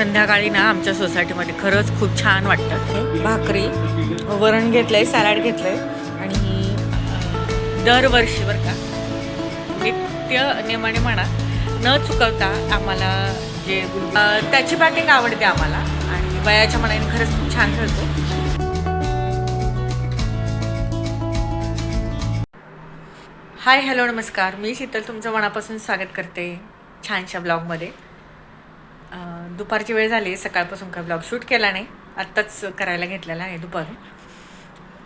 संध्याकाळी ना आमच्या सोसायटीमध्ये खरंच खूप छान वाटतं. भाकरी, वरण घेतलंय, सॅलड घेतलंय आणि दरवर्षी बरं का नित्य नेमाने म्हणा न चुकवता आम्हाला जे त्याची बॅटिंग आवडते आम्हाला आणि वयाच्या मनाने खरंच खूप छान खेळतो. हाय हॅलो नमस्कार, मी शीतल तुमचं मनापासून स्वागत करते छानशा ब्लॉगमध्ये. दुपारची वेळ झाली, सकाळपासून काय ब्लॉग शूट केला नाही, आत्ताच करायला घेतलेला आहे दुपारून.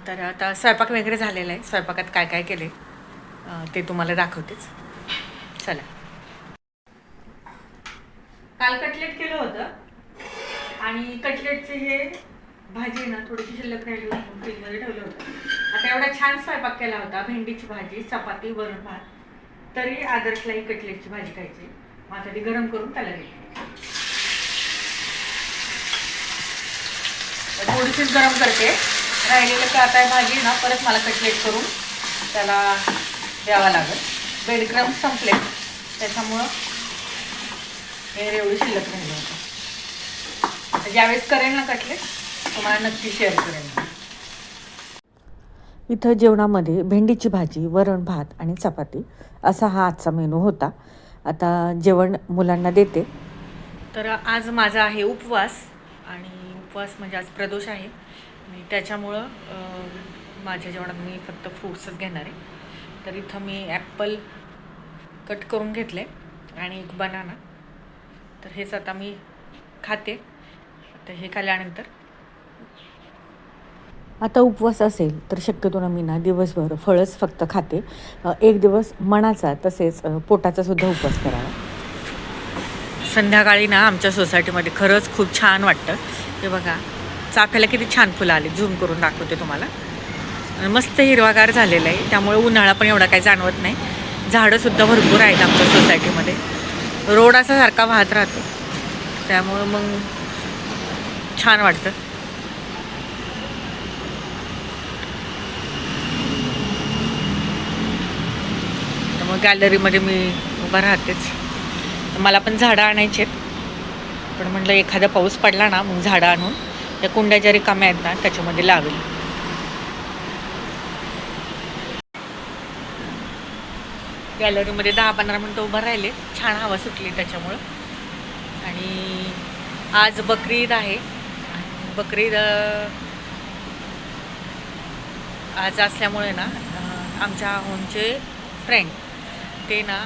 तर आता स्वयंपाक वगैरे झालेला आहे. स्वयंपाकात काय काय केले ते तुम्हाला दाखवतेच. चला. काल कटलेट केलं होतं आणि कटलेटचे हे भाजी ना थोडीशी शिल्लक राहिली होती, फ्रीजमध्ये ठेवलं होतं. आता एवढा छान स्वयंपाक केला होता, भेंडीची भाजी, चपाती, वरण भात, तरी आदर्शलाही कटलेटची भाजी खायची. मग आता ती गरम करून त्याला घेतली. थोडीशीच गरम करते, राहिलेलं का आता भाजी ना परत मला कटलेट करून त्याला द्यावा लागेल. ब्रेड क्रम्स संपले त्याच्यामुळं हे एवढी शिल्लक राहिलं होतं. ज्यावेळेस करेन ना कटलेट तुम्हाला नक्की शेअर करेन. इथं जेवणामध्ये भेंडीची भाजी, वरण भात आणि चपाती असा हा आजचा मेनू होता. आता जेवण मुलांना देते. तर आज माझा आहे उपवास आणि उपवास म्हणजे आज प्रदोष आहे आणि त्याच्यामुळं माझ्या जेवणात मी फक्त फ्रूट्सच घेणार आहे. तर इथं मी ॲपल कट करून घेतले आणि एक बनाना. तर हेच आता मी खाते. तर हे खाल्ल्यानंतर आता उपवास असेल तर शक्यतो ना मी ना दिवसभर फळच फक्त खाते. एक दिवस मनाचा तसेच पोटाचा सुद्धा उपवास करावा. संध्याकाळी ना आमच्या सोसायटीमध्ये खरंच खूप छान वाटतं. हे बघा चाफ्याला किती छान फुलं आली, झूम करून दाखवते तुम्हाला. मस्त हिरवागार झालेलं आहे, त्यामुळे उन्हाळा पण एवढा काही जाणवत नाही. झाडंसुद्धा भरपूर आहेत आमच्या सोसायटीमध्ये. रोड असा सारखा वाहत राहतो, त्यामुळं मग छान वाटतं. त्यामुळे गॅलरीमध्ये मी उभा राहतेच. मला पण झाडं आणायची आहेत, पण म्हटलं एखादा पाऊस पडला ना मग झाडं आणून त्या कुंड्या ज्या रिकाम्या आहेत ना त्याच्यामध्ये लावेल. गॅलरीमध्ये 10-15 मिनटं उभं राहिले, छान हवा सुटली त्याच्यामुळं. आणि आज बकरी ईद आहे. बकरी ईद आज असल्यामुळे ना आमच्या होमचे फ्रेंड ते ना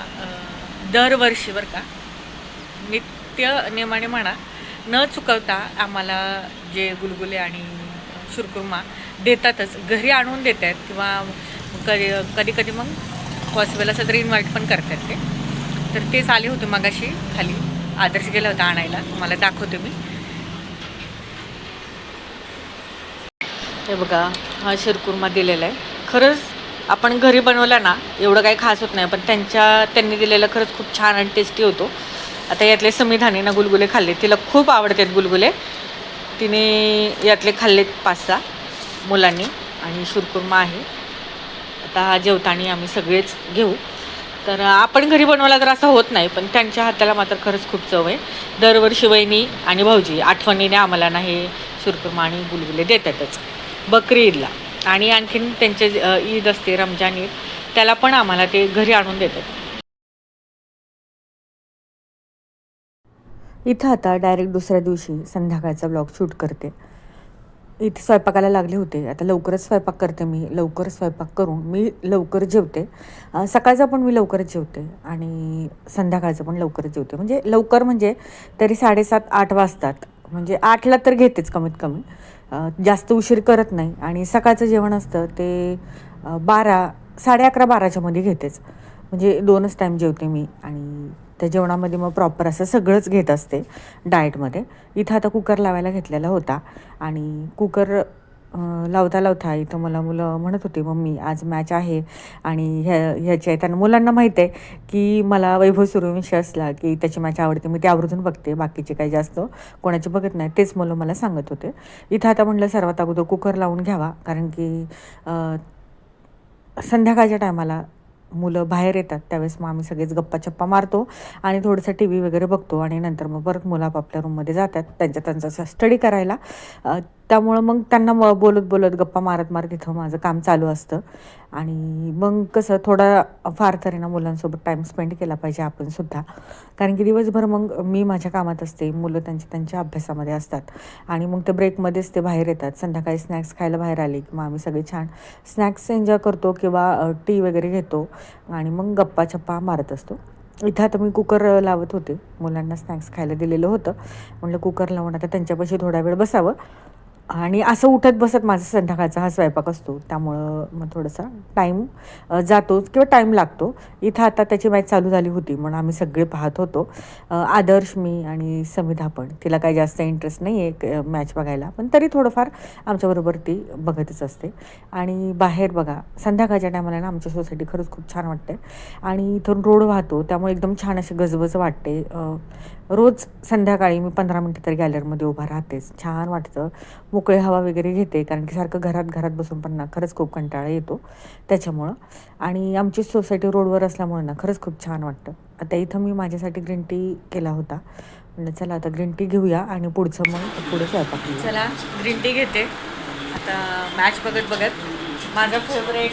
दरवर्षी बरं का नित्य नेमाने म्हणा न चुकवता आम्हाला जे गुलगुले आणि शुरकुर्मा देतातच, घरी आणून देत आहेत किंवा कधी कधी मग पॉसिबल असं तर इन्व्हाइट पण करतात ते. तर तेच आले होते मगाशी खाली, आदर्श गेला होता आणायला, तुम्हाला दाखवते मी. हे बघा हा शिरकुर्मा दिलेला आहे. खरंच आपण घरी बनवला ना एवढं काही खास होत नाही, पण त्यांनी दिलेलं खरंच खूप छान आणि टेस्टी होतो. आता यातले समिधानी ना गुलगुले खाल्ले, तिला खूप आवडतात गुलगुले. तिने यातले खाल्लेत 5-6 मुलांनी आणि शिरकुर्मा आहे. आता हा जेवताना आम्ही सगळेच घेऊ. तर आपण घरी बनवला तर असं होत नाही, पण त्यांच्या हाताला मात्र खरंच खूप चव आहे. दरवर्षी वहिनी आणि भाऊजी आठवणीने आम्हाला ना हे शिरकुर्मा आणि गुलगुले देतातच बकरी ईदला. आणि आणखीन त्यांचे ईद असते रमजान ईद, त्याला पण आम्हाला ते घरी आणून देतात. इथं आता डायरेक्ट दुसऱ्या दिवशी संध्याकाळचा ब्लॉग शूट करते. इथे स्वयंपाकाला लागले होते. आता लवकरच स्वयंपाक करते मी. लवकर स्वयंपाक करून मी लवकर जेवते. सकाळचा पण मी लवकरच जेवते आणि संध्याकाळचं पण लवकरच जेवते. म्हणजे लवकर म्हणजे तरी 7:30-8 वाजतात. म्हणजे 8ला तर घेतेच कमीत कमी. जास्त उशीर करत नाही. आणि सकाळचं जेवण असतं ते 12, 11:30-12च्या मध्ये घेतेच. म्हणजे 2च टाईम जेवते मी आणि त्या जेवणामध्ये मग प्रॉपर असं सगळंच घेत असते डाएटमध्ये. इथं आता कुकर लावायला घेतलेला होता आणि कुकर लावता लावता इथं मला मुलं म्हणत होती, मम्मी आज मॅच आहे आणि ह्याची आहे. त्यांना मुलांना माहीत आहे की मला वैभव सूर्यवंशी असला की त्याची मॅच आवडते, मी ते आवर्जून बघते, बाकीचे काही जास्त कोणाचे बघत नाही. तेच मुलं मला सांगत होते. इथं आता म्हटलं सर्वात अगोदर कुकर लावून घ्यावा, कारण की संध्याकाळच्या टायमाला मुलं बाहेर येतात त्यावेळेस मग आम्ही सगळेच गप्पा-चप्पा मारतो आणि थोडंसं टीव्ही वगैरे बघतो आणि नंतर मग परत मुलं आपापल्या रूममध्ये जातात त्यांचा स्टडी करायला. त्यामुळं मग त्यांना बोलत गप्पा मारत इथं माझं काम चालू असतं आणि मग कसं थोडा फार तरी ना मुलांसोबत टाईम स्पेंड केला पाहिजे आपण सुद्धा. कारण की दिवसभर मग मी माझ्या कामात असते, मुलं त्यांच्या अभ्यासामध्ये असतात आणि मग ते ब्रेकमध्येच ते बाहेर येतात. संध्याकाळी स्नॅक्स खायला बाहेर आले की मग आम्ही सगळे छान स्नॅक्स एन्जॉय करतो किंवा टी वगैरे घेतो आणि मग गप्पा-चप्पा मारत असतो. इथं आता मी कुकर लावत होते. मुलांना स्नॅक्स खायला दिलेलं होतं. म्हटलं कुकर लावून आता त्यांच्यापाशी थोडा वेळ बसावं आणि असं उठत बसत माझा संध्याकाळचा हा स्वयंपाक असतो. त्यामुळं मग थोडासा टाईम जातोच किंवा टाईम लागतो. इथं आता त्याची मॅच चालू झाली होती म्हणून आम्ही सगळे पाहत होतो. आदर्श, मी आणि समिधा पण. तिला काही जास्त इंटरेस्ट नाही आहे मॅच बघायला, पण तरी थोडंफार आमच्याबरोबर ती बघतच असते. आणि बाहेर बघा संध्याकाळच्या टायमाला ना आमची सोसायटी खरंच खूप छान वाटते आणि इथून रोड वाहतो त्यामुळे एकदम छान अशी गजबज वाटते. रोज संध्याकाळी मी 15 मिनिटं तरी गॅलरीमध्ये उभा राहतेच. छान वाटतं. मोकळी हवा वगैरे घेते कारण की सारखं घरात बसून पण ना खरंच खूप कंटाळा येतो त्याच्यामुळं. आणि आमची सोसायटी रोडवर असल्यामुळे ना खरंच खूप छान वाटतं. आता इथं मी माझ्यासाठी ग्रीन टी केला होता. म्हणलं चला आता ग्रीन टी घेऊया आणि पुढचं मग पुढे स्वयंपाक घेऊया. चला ग्रीन टी घेते आता मॅच बघत माझा फेवरेट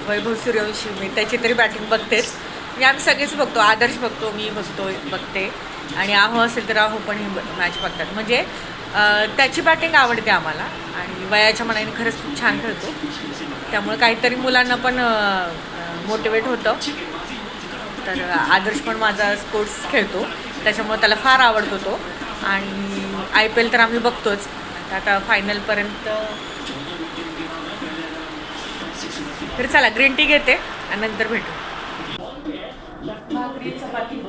वैभव सूर्यवंशी, मी त्याची तरी बॅटिंग बघतेच. म्हणजे आम्ही सगळेच बघतो, आदर्श बघतो, मी बघते आणि आहो असेल तर आहो पण ही मॅच बघतात. म्हणजे त्याची बॅटिंग आवडते आम्हाला आणि वयाच्या मनाने खरंच खूप छान खेळतो. त्यामुळे काहीतरी मुलांना पण मोटिवेट होतं. तर आदर्श पण माझा स्पोर्ट्स खेळतो त्याच्यामुळे त्याला फार आवडतो तो आणि IPL तर आम्ही बघतोच. आता फायनलपर्यंत तर चला ग्रीन टी घेते आणि नंतर भेटू. भाकरी चपाती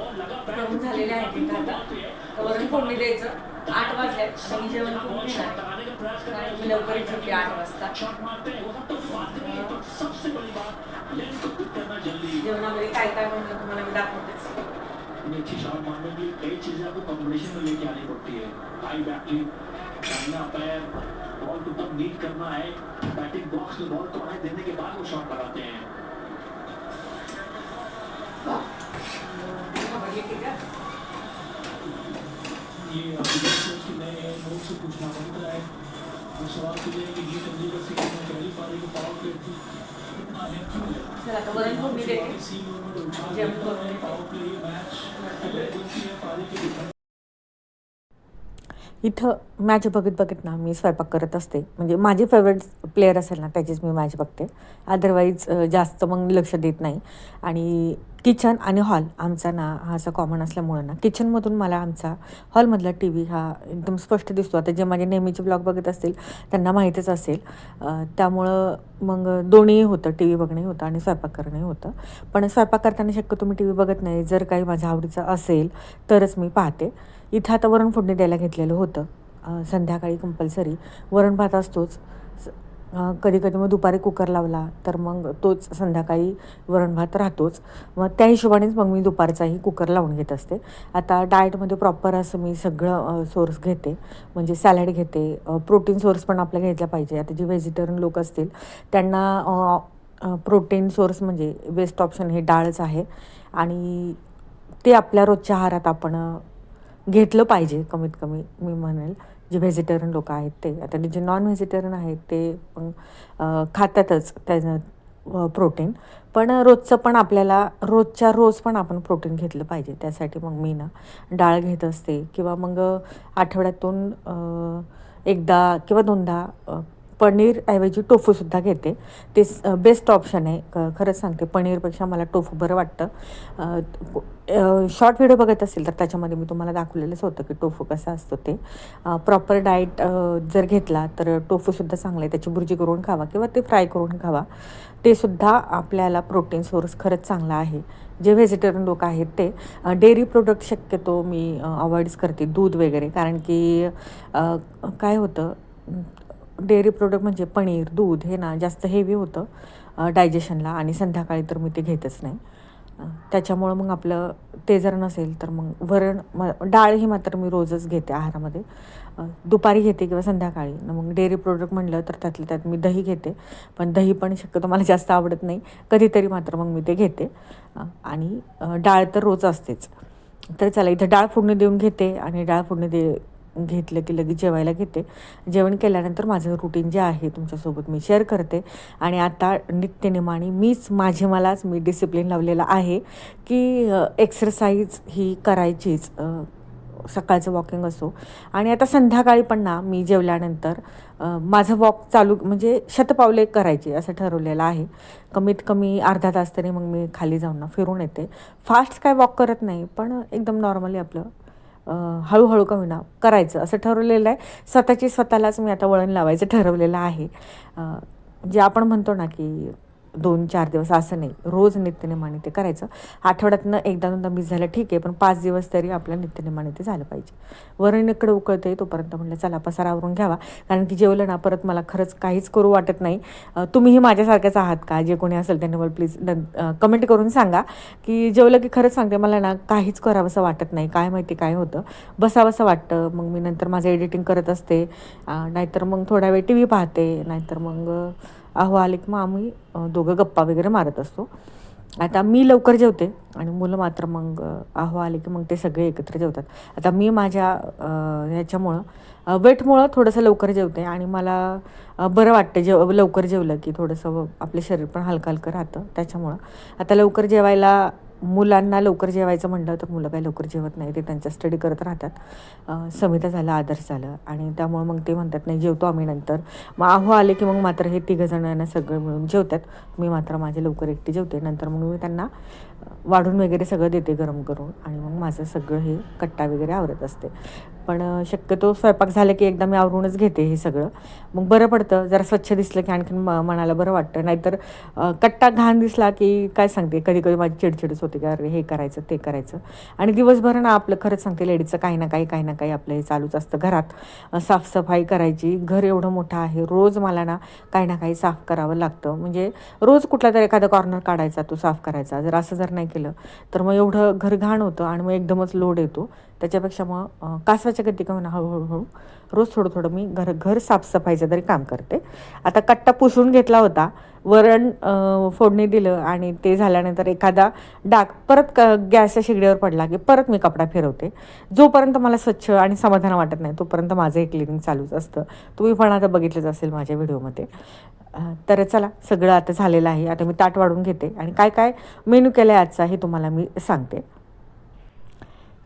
करून झालेले आहेत इथं आता. वरून फोडणी द्यायचं. 8 वाजले आणि जेवण करून घेणार. मी लवकर जेवते 8 वाजता. जेवणामध्ये काय काय म्हणलं तुम्हाला मी दाखवतेच. अच्छी शॉट मारने के लिए कई चीजें आपको कॉम्बिनेशन में लेके आनी पड़ती है. हाई बैटिंग, दाहिना पैर, बॉल को तब नीट करना है, बैटिंग बॉक्स में बॉल को आने देने के बाद वो शॉट लगाते हैं. ये आपकी नए नोट से पूछना बनता है. सवाल तो ये है कि ये चंडीगढ़ से पहली पारी को पावर प्ले थी. चला आता वरण फोडणी देते. जेवण करून पावर प्ले मॅच इथं मॅच बघत ना मी स्वयंपाक करत असते. म्हणजे माझी फेवरेट प्लेयर असेल ना त्याचीच मी मॅच बघते. अदरवाईज जास्त मग लक्ष देत नाही. आणि किचन आणि हॉल आमचा ना हा असा कॉमन असल्यामुळं ना किचनमधून मला आमचा हॉलमधला TV हा एकदम स्पष्ट दिसतो. आता जे माझे नेहमीचे ब्लॉग बघत असतील त्यांना माहीतच असेल. त्यामुळं मग दोन्हीही होतं, TV बघणंही होतं आणि स्वयंपाक करणंही होतं. पण स्वयंपाक करताना शक्यतो मी TV बघत नाही. जर काही माझ्या आवडीचं असेल तरच मी पाहते. इथं आता वरण फोडणी द्यायला घेतलेलं होतं. संध्याकाळी कंपल्सरी वरण भात असतोच. कधी मग दुपारी कुकर लावला तर मग तोच संध्याकाळी वरण भात राहतोच. मग त्या हिशोबानेच मग मी दुपारचाही कुकर लावून घेत असते. आता डाएटमध्ये प्रॉपर असं मी सगळं सोर्स घेते. म्हणजे सॅलड घेते, प्रोटीन सोर्स पण आपल्या घेतला पाहिजे. आता जे व्हेजिटेरियन लोक असतील त्यांना प्रोटीन सोर्स म्हणजे बेस्ट ऑप्शन हे डाळच आहे आणि ते आपल्या रोजच्या आहारात आपण घेतलं पाहिजे कमीत कमी मी म्हणेल. जे व्हेजिटेरियन लोक आहेत ते. आता जे नॉन व्हेजिटेरियन आहेत ते पण खातातच त्याचं प्रोटीन. पण रोजचं पण आपल्याला रोजच्या रोज पण आपण प्रोटीन घेतलं पाहिजे. त्यासाठी मग मी ना डाळ घेत असते किंवा मग आठवड्यातून एकदा किंवा 2दा पनीरऐवजी टोफूसुद्धा घेते. ते बेस्ट ऑप्शन आहे. खरंच सांगते पनीरपेक्षा मला टोफू बरं वाटतं. शॉर्ट व्हिडिओ बघत असेल तर त्याच्यामध्ये मी तुम्हाला दाखवलेलंच होतं की टोफू कसं असतं ते. प्रॉपर डाएट जर घेतला तर टोफूसुद्धा चांगलं आहे. त्याची भुर्जी करून खावा किंवा ते फ्राय करून खावा. ते सुद्धा आपल्याला प्रोटीन सोर्स खरंच चांगला आहे. जे व्हेजिटेरियन लोक आहेत ते. डेअरी प्रोडक्ट शक्यतो मी अवॉइडच करते, दूध वगैरे. कारण की काय होतं डेअरी प्रोडक्ट म्हणजे पनीर, दूध हे ना जास्त हेवी होतं डायजेशनला आणि संध्याकाळी तर मी ते घेतच नाही. त्याच्यामुळं मग आपलं ते जर नसेल तर मग वरण डाळ ही मात्र मी रोजच घेते आहारामध्ये. दुपारी घेते किंवा संध्याकाळी. मग डेअरी प्रोडक्ट म्हटलं तर त्यातल्या त्यात मी दही घेते, पण दही पण शक्यतो मला जास्त आवडत नाही. कधीतरी मात्र मग मी ते घेते. आणि डाळ तर रोज असतेच. तर चला इथं डाळ फोडणी देऊन घेते आणि डाळ फोडणी घेतलं की लगेच जेवायला घेते. जेवण केल्यानंतर माझं रुटीन जे आहे तुमच्यासोबत मी शेअर करते. आणि आता नित्यनेमाने मलाच मी डिसिप्लिन लावलेला आहे की एक्सरसाइज ही करायचीच. सकाळचं वॉकिंग असो आणि आता संध्याकाळी पण ना मी जेवल्यानंतर माझं वॉक चालू म्हणजे शतपावले करायची असं ठरवलेलं आहे. कमीत कमी अर्धा तास तरी मग मी खाली जाऊन ना फिरून येते. फास्ट काय वॉक करत नाही, पण एकदम नॉर्मली आपलं हळूहळू का होईना करायचं असं ठरवलेलं आहे. स्वतःलाच मी आता वळण लावायचं ठरवलेलं आहे. जे आपण म्हणतो ना की 2-4 दिवस असं नाही, रोज नित्यनेमाने ते करायचं. आठवड्यातनं एकदा दोनदा मिस झालं ठीक आहे, पण 5 दिवस तरी आपल्या नित्यनेमाने ते झालं पाहिजे. वरण इकडं उकळते तोपर्यंत म्हटलं चला पसारा आवरून घ्यावा, कारण की जेवलं ना परत मला खरंच काहीच करू वाटत नाही. तुम्हीही माझ्यासारख्याच आहात का? जे कोणी असेल त्यांनी मला प्लीज कमेंट करून सांगा की जेवलं की खरंच सांगते मला ना काहीच करावंसं वाटत नाही. काय माहिती काय होतं, बसावंसं वाटतं. मग मी नंतर माझं एडिटिंग करत असते, नाहीतर मग थोडा वेळ TV पाहते, नाहीतर मग अहो आले की मग आम्ही दोघं गप्पा वगैरे मारत असतो. आता मी लवकर जेवते आणि मुलं मात्र मग अहो आले की मग ते सगळे एकत्र जेवतात. आता मी माझ्या ह्याच्यामुळं वेटमुळं थोडंसं लवकर जेवते आणि मला बरं वाटतं लवकर जेवलं की थोडंसं आपलं शरीर पण हलकं हलकं राहतं. त्याच्यामुळं आता लवकर जेवायला मुलांना लवकर जेवायचं म्हटलं तर मुलं काही लवकर जेवत नाही, ते त्यांचा स्टडी करत राहतात. समिता झालं, आदर्श झालं, आणि त्यामुळे मग ते म्हणतात नाही जेवतो आम्ही नंतर. मग अहो आले की मग मात्र हे तिघंजणांना सगळं मिळून जेवतात. मी मात्र माझे लवकर एकटी जेवते. नंतर मग मी त्यांना वाढून वगैरे सगळं देते गरम करून आणि मग माझं सगळं हे कट्टा वगैरे आवरत असते. पण शक्यतो स्वयंपाक झालं की एकदा मी आवरूनच घेते हे सगळं. मग बरं पडतं, जरा स्वच्छ दिसलं की आणखीन मनाला बरं वाटतं. नाहीतर कट्टा घाण दिसला की काय सांगते, कधी कधी माझी चिडचिडच होते की अरे हे करायचं ते करायचं. आणि दिवसभर ना आपलं खरंच सांगते लेडीजचं काही ना काही आपलं हे चालूच असतं. घरात साफसफाई करायची, घर एवढं मोठं आहे, रोज मला ना काही साफ करावं लागतं. म्हणजे रोज कुठला तरी एखादा कॉर्नर काढायचा, तो साफ करायचा. जर नाही केलं तर मग एवढं घर घाण होतं आणि मग एकदमच लोड येतो. त्याच्यापेक्षा मग कासवाच्या गती का होईना हळूहळू रोज थोडं मी घर साफसफाईचं तरी काम करते. आता कट्टा पुसून घेतला होता, वरण फोडणी दिलं आणि ते झाल्यानंतर एखादा डाग परत गॅसच्या शेगडीवर पडला की परत मी कपडा फिरवते. जोपर्यंत मला स्वच्छ आणि समाधान वाटत नाही तोपर्यंत माझं हे क्लिनिंग चालूच असतं. तुम्ही पण आता बघितलंच असेल माझ्या व्हिडिओमध्ये. तर चला सगळं आता झालेलं आहे. आता मी ताट वाढून घेते आणि काय मेनू केला आहे आजचा हे तुम्हाला मी सांगते.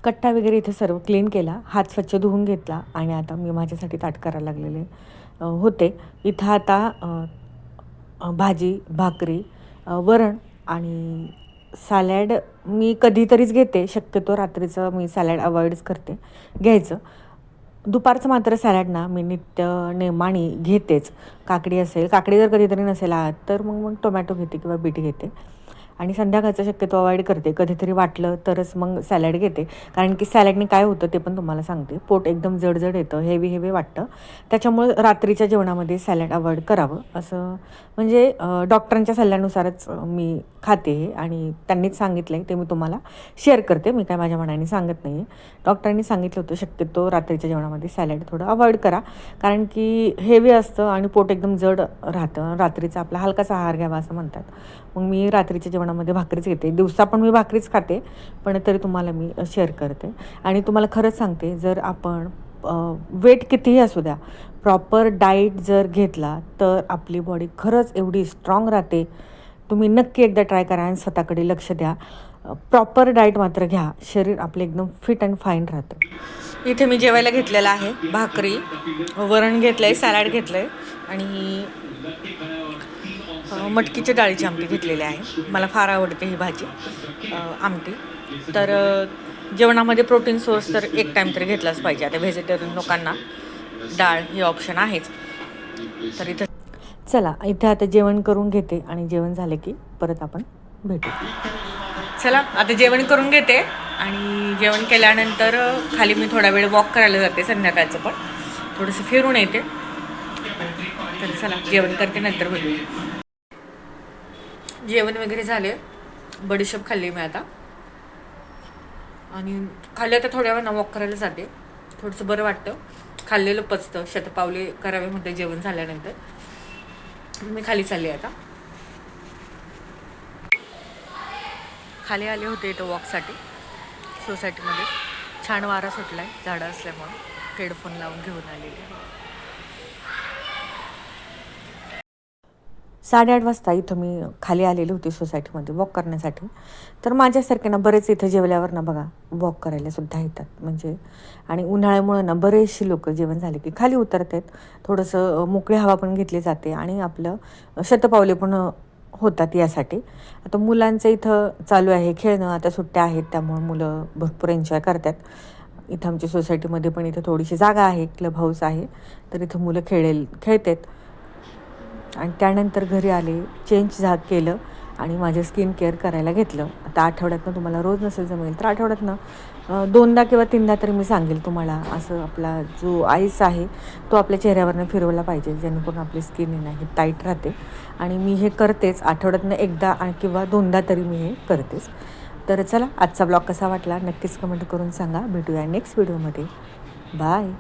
कट्टा वगैरे इथे सर्व क्लीन केला, हात स्वच्छ धुवून घेतला आणि आता मी माझ्यासाठी ताट करायला लागलेले होते. इथं आता भाजी, भाकरी, वरण आणि सॅलॅड मी कधीतरीच घेते. शक्यतो रात्रीचं मी सॅलॅड अवॉइडच करते घ्यायचं. दुपारचं मात्र सॅलॅड ना मी नित्यनेमाने घेतेच. काकडी जर कधीतरी नसेल तर मग टोमॅटो घेते किंवा बीट घेते. आणि संध्याकाळचं शक्यतो अवॉइड करते. कधीतरी वाटलं तरच मग सॅलॅड घेते, कारण की सॅलॅडने काय होतं ते पण तुम्हाला सांगते, पोट एकदम जड येतं, हेवी वाटतं. त्याच्यामुळं रात्रीच्या जेवणामध्ये सॅलॅड अवॉइड करावं असं म्हणजे डॉक्टरांच्या सल्ल्यानुसारच मी खाते हे, आणि त्यांनीच सांगितलं आहे ते मी तुम्हाला शेअर करते. मी काय माझ्या मनाने सांगत नाही आहे. डॉक्टरांनी सांगितलं होतं शक्यतो रात्रीच्या जेवणामध्ये सॅलॅड थोडं अवॉइड करा, कारण की हेवी असतं आणि पोट एकदम जड राहतं. रात्रीचा आपला हलकासा आहार घ्यावा असं म्हणतात. मग मी रात्रीच्या जेवणामध्ये भाकरीच घेते. दिवसा पण मी भाकरीच खाते, पण तरी तुम्हाला मी शेअर करते. आणि तुम्हाला खरंच सांगते, जर आपण वेट कितीही असू द्या, प्रॉपर डाईट जर घेतला तर आपली बॉडी खरंच एवढी स्ट्रॉंग राहते. तुम्ही नक्की एकदा ट्राय करा आणि स्वतःकडे लक्ष द्या. प्रॉपर डाईट मात्र घ्या, शरीर आपलं एकदम फिट अँड फाईन राहतं. इथे मी जेवायला घेतलेलं आहे भाकरी, वरण घेतलं आहे, सॅलॅड घेतलं आहे आणि मटकीच्या डाळीची आमटी घेतलेली आहे. मला फार आवडते ही भाजी आमटी. तर जेवणामध्ये प्रोटीन सोर्स तर एक टाईम तरी घेतलाच पाहिजे. आता व्हेजिटेरियन लोकांना डाळ हे ऑप्शन आहेच. तर इथे आता जेवण करून घेते आणि जेवण झाले की परत आपण भेटू. चला आता जेवण करून घेते आणि जेवण केल्यानंतर खाली मी थोडा वेळ वॉक करायला जाते. संध्याकाळचं पण थोडंसं फिरून येते. तर चला जेवण करते, नंतर भेटू. जेवण वगैरे झाले, बडीशेप खाल्ली मी आता. आणि खाली आता थोड्या वेळा वॉक करायला जाते, थोडंसं बरं वाटतं, खाल्लेलं पचतं. शतपावले करावे म्हणते जेवण झाल्यानंतर. मी खाली चालले आता. खाली आले होते इथं वॉकसाठी सोसायटीमध्ये. छान वारा सुटला आहे झाडं असल्यामुळं, हेडफोन लावून घेऊन आलेले आहे. 8:30 वाजता इथं मी खाली आलेली होती सोसायटीमध्ये वॉक करण्यासाठी. तर माझ्यासारखे ना बरेच इथं जेवल्यावर ना बघा वॉक करायला सुद्धा येतात. म्हणजे आणि उन्हाळ्यामुळं ना बरेचशी लोक जेवण झाले की खाली उतरतात. थोडंसं मोकळी हवा पण घेतली जाते आणि आपलं शतपावले पण होतात यासाठी. आता मुलांचं इथं चालू आहे खेळणं, आता सुट्ट्या आहेत त्यामुळं मुलं भरपूर एन्जॉय करतात. इथं आमच्या सोसायटीमध्ये पण इथं थोडीशी जागा आहे, क्लब हाऊस आहे, तर इथं मुलं खेळतात. आणि त्यानंतर घरी आले, चेंज केलं आणि माझं स्किन केअर करायला घेतलं. आता आठवड्यातनं तुम्हाला रोज नसेल जमेल तर आठवड्यातनं 2दा किंवा 3दा तरी मी सांगेल तुम्हाला. असं आपला जो आईस आहे तो आपल्या चेहऱ्यावरनं फिरवला पाहिजे, जेणेकरून आपली स्किन नाही टाईट राहते. आणि मी हे करतेच, आठवड्यातनं 1दा किंवा 2दा तरी मी हे करतेच. तर चला, आजचा ब्लॉग कसा वाटला नक्कीच कमेंट करून सांगा. भेटूया नेक्स्ट व्हिडिओमध्ये. बाय.